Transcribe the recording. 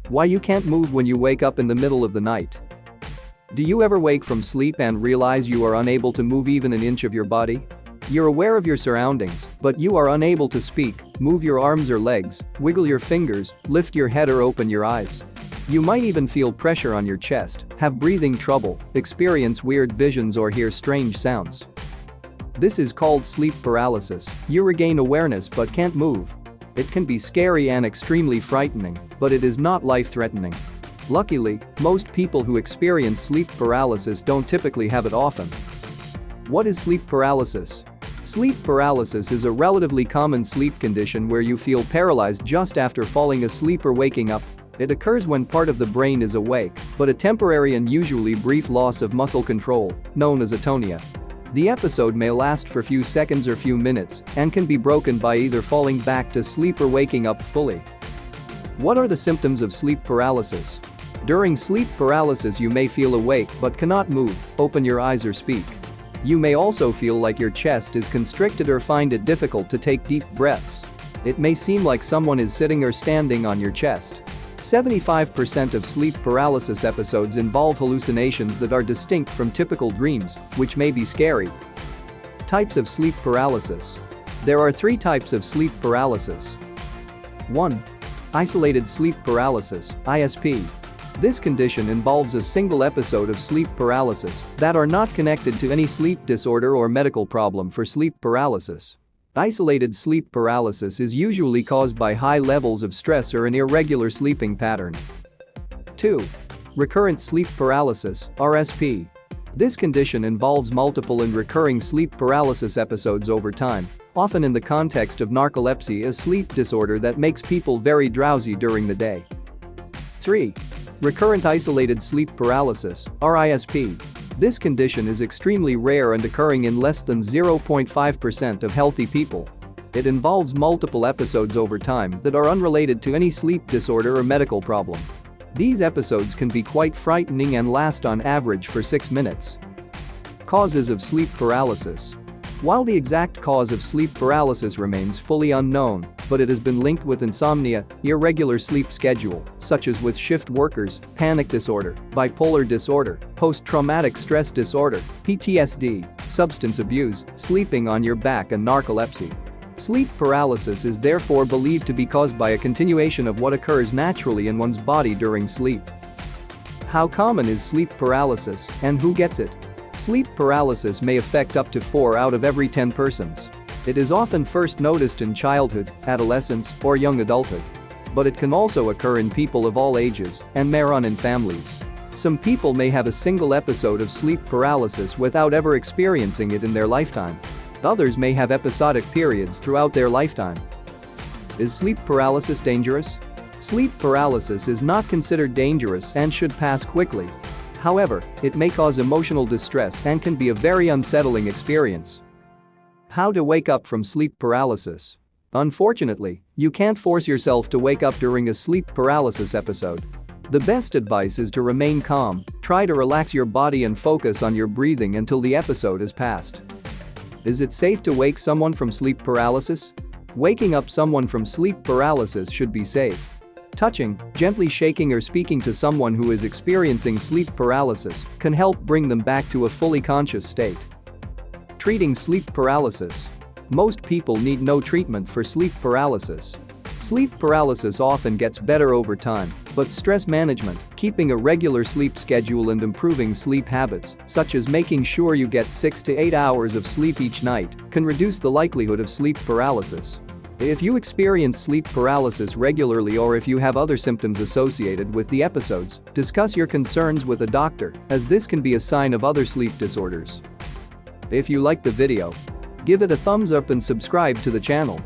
Why you can't move when you wake up in the middle of the night. Do you ever wake from sleep and realize you are unable to move even an inch of your body? You're aware of your surroundings, but you are unable to speak, move your arms or legs, wiggle your fingers, lift your head or open your eyes. You might even feel pressure on your chest, have breathing trouble, experience weird visions or hear strange sounds. This is called sleep paralysis. You regain awareness but can't move. It can be scary and extremely frightening, but it is not life-threatening. Luckily, most people who experience sleep paralysis don't typically have it often. What is sleep paralysis? Sleep paralysis is a relatively common sleep condition where you feel paralyzed just after falling asleep or waking up. It occurs when part of the brain is awake, but a temporary and usually brief loss of muscle control, known as atonia. The episode may last for few seconds or few minutes and can be broken by either falling back to sleep or waking up fully. What are the symptoms of sleep paralysis? During sleep paralysis you may feel awake but cannot move, open your eyes or speak. You may also feel like your chest is constricted or find it difficult to take deep breaths. It may seem like someone is sitting or standing on your chest. 75% of sleep paralysis episodes involve hallucinations that are distinct from typical dreams, which may be scary. Types of sleep paralysis. There are 3 types of sleep paralysis. 1. Isolated sleep paralysis, ISP. This condition involves a single episode of sleep paralysis that are not connected to any sleep disorder or medical problem for sleep paralysis. Isolated sleep paralysis is usually caused by high levels of stress or an irregular sleeping pattern. 2. Recurrent sleep paralysis, RSP. This condition involves multiple and recurring sleep paralysis episodes over time, often in the context of narcolepsy, a sleep disorder that makes people very drowsy during the day. 3. Recurrent isolated sleep paralysis, RISP. This condition is extremely rare and occurring in less than 0.5% of healthy people. It involves multiple episodes over time that are unrelated to any sleep disorder or medical problem. These episodes can be quite frightening and last on average for 6 minutes. Causes of sleep paralysis. While the exact cause of sleep paralysis remains fully unknown, but it has been linked with insomnia, irregular sleep schedule, such as with shift workers, panic disorder, bipolar disorder, post-traumatic stress disorder, PTSD, substance abuse, sleeping on your back and narcolepsy. Sleep paralysis is therefore believed to be caused by a continuation of what occurs naturally in one's body during sleep. How common is sleep paralysis and who gets it? Sleep paralysis may affect up to 4 out of every 10 persons. It is often first noticed in childhood, adolescence, or young adulthood. But it can also occur in people of all ages and may run in families. Some people may have a single episode of sleep paralysis without ever experiencing it in their lifetime. Others may have episodic periods throughout their lifetime. Is sleep paralysis dangerous? Sleep paralysis is not considered dangerous and should pass quickly. However, it may cause emotional distress and can be a very unsettling experience. How to wake up from sleep paralysis. Unfortunately, you can't force yourself to wake up during a sleep paralysis episode. The best advice is to remain calm, try to relax your body and focus on your breathing until the episode has passed. Is it safe to wake someone from sleep paralysis? Waking up someone from sleep paralysis should be safe. Touching, gently shaking or speaking to someone who is experiencing sleep paralysis can help bring them back to a fully conscious state. Treating sleep paralysis. Most people need no treatment for sleep paralysis. Sleep paralysis often gets better over time, but stress management, keeping a regular sleep schedule and improving sleep habits, such as making sure you get 6 to 8 hours of sleep each night, can reduce the likelihood of sleep paralysis. If you experience sleep paralysis regularly or if you have other symptoms associated with the episodes, discuss your concerns with a doctor, as this can be a sign of other sleep disorders. If you liked the video, give it a thumbs up and subscribe to the channel.